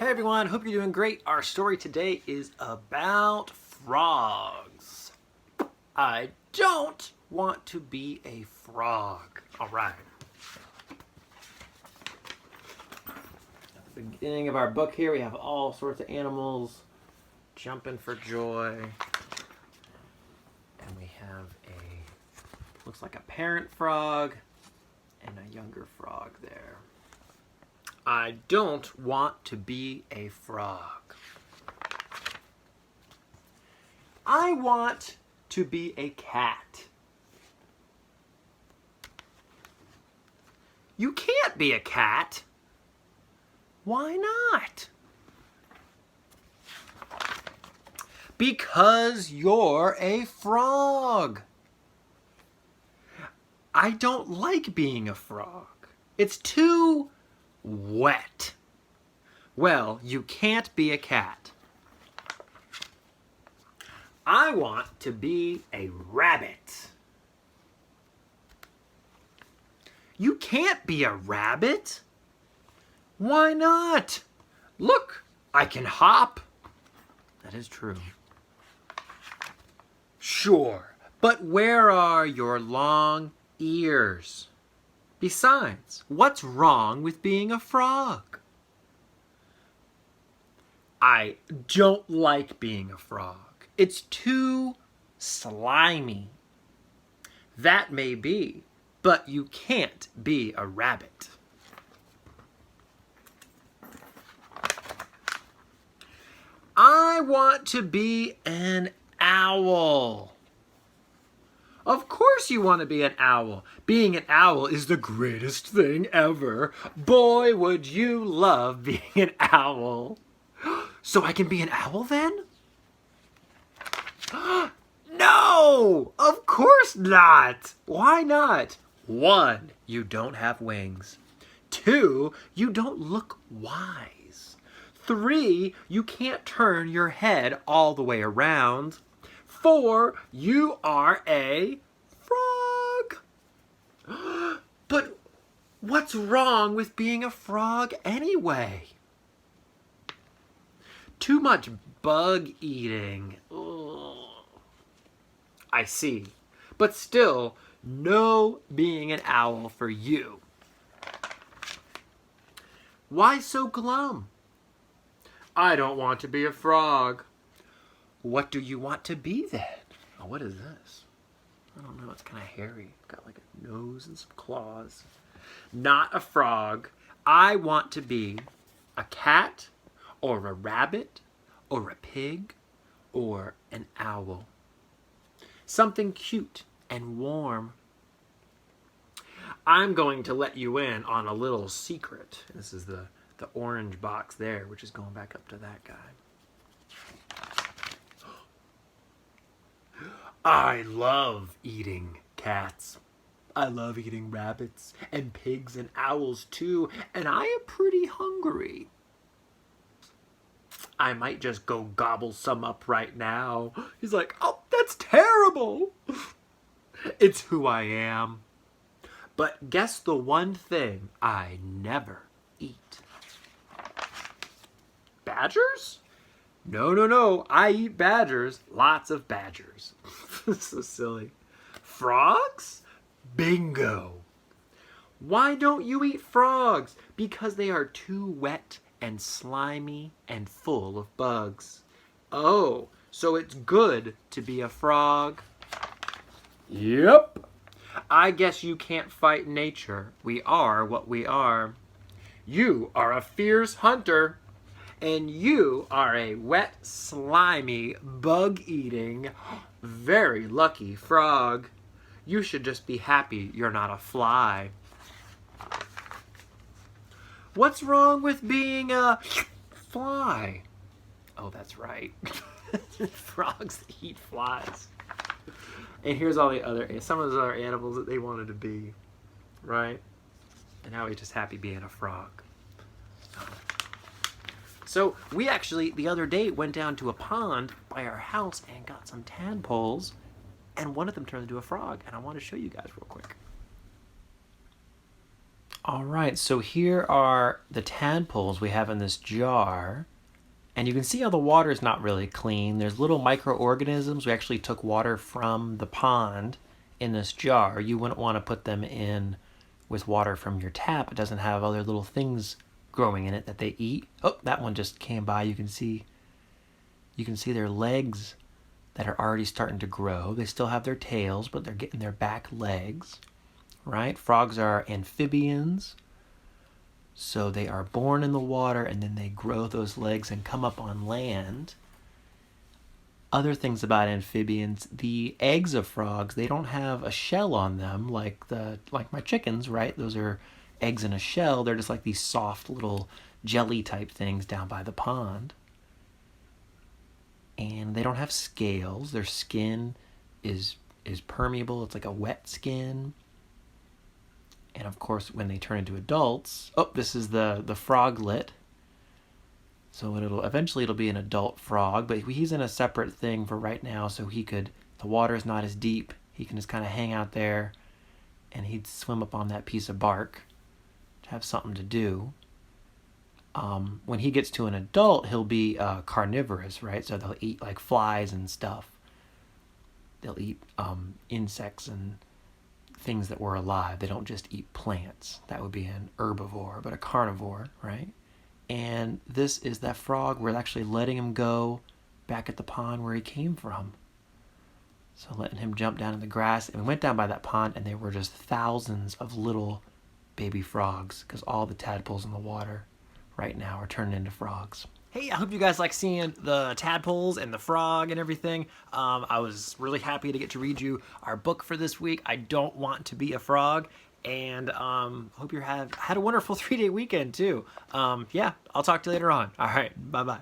Hey everyone, hope you're doing great. Our story today is about frogs. I don't want to be a frog. All right. At the beginning of our book here, we have all sorts of animals jumping for joy. And we have looks like a parent frog and a younger frog there. I don't want to be a frog. I want to be a cat. You can't be a cat. Why not? Because you're a frog. I don't like being a frog. It's too wet. Well, you can't be a cat. I want to be a rabbit. You can't be a rabbit. Why not? Look, I can hop. That is true. Sure, but where are your long ears? Besides, what's wrong with being a frog? I don't like being a frog. It's too slimy. That may be, but you can't be a rabbit. I want to be an owl. Of course you want to be an owl. Being an owl is the greatest thing ever. Boy, would you love being an owl. So I can be an owl then? No! Of course not! Why not? 1, you don't have wings. 2, you don't look wise. 3, you can't turn your head all the way around. 4, you are a frog. But what's wrong with being a frog anyway? Too much bug eating. Ugh. I see. But still, no being an owl for you. Why so glum? I don't want to be a frog. What do you want to be then? Oh, what is this? I don't know. It's kind of hairy. It's got like a nose and some claws. Not a frog. I want to be a cat or a rabbit or a pig or an owl. Something cute and warm. I'm going to let you in on a little secret. This is the orange box there, which is going back up to that guy. I love eating cats. I love eating rabbits and pigs and owls too, and I am pretty hungry. I might just go gobble some up right now. He's like, oh, that's terrible. It's who I am. But guess the one thing I never eat. Badgers? No. I eat badgers. Lots of badgers. So silly. Frogs? Bingo. Why don't you eat frogs? Because they are too wet and slimy and full of bugs. Oh, so it's good to be a frog? Yep. I guess you can't fight nature. We are what we are. You are a fierce hunter. And you are a wet, slimy, bug-eating, very lucky frog. You should just be happy you're not a fly. What's wrong with being a fly? Oh, that's right. Frogs eat flies. And here's all the some of those other animals that they wanted to be, right? And now he's just happy being a frog. So we actually, the other day, went down to a pond by our house and got some tadpoles, and one of them turned into a frog, and I want to show you guys real quick. All right, so here are the tadpoles we have in this jar. And you can see how the water is not really clean. There's little microorganisms. We actually took water from the pond in this jar. You wouldn't want to put them in with water from your tap. It doesn't have other little things growing in it that they eat. Oh, that one just came by. You can see their legs that are already starting to grow. They still have their tails, but they're getting their back legs, right? Frogs are amphibians. So they are born in the water and then they grow those legs and come up on land. Other things about amphibians, the eggs of frogs, they don't have a shell on them like my chickens, right? Those are eggs in a shell. They're just like these soft little jelly type things down by the pond. And they don't have scales. Their skin is permeable. It's like a wet skin. And of course, when they turn into adults, oh, this is the froglet. So eventually it'll be an adult frog, but he's in a separate thing for right now. So the water is not as deep. He can just kind of hang out there, and he'd swim up on that piece of bark to have something to do. When he gets to an adult, he'll be carnivorous, right? So they'll eat like flies and stuff. They'll eat insects and things that were alive. They don't just eat plants. That would be an herbivore, but a carnivore, right? And this is that frog. We're actually letting him go back at the pond where he came from. So letting him jump down in the grass. And we went down by that pond and there were just thousands of little baby frogs because all the tadpoles in the water right now are turning into frogs. Hey, I hope you guys like seeing the tadpoles and the frog and everything. I was really happy to get to read you our book for this week, I Don't Want to Be a Frog. And hope you had a wonderful 3-day weekend too. Yeah, I'll talk to you later on. All right, bye-bye.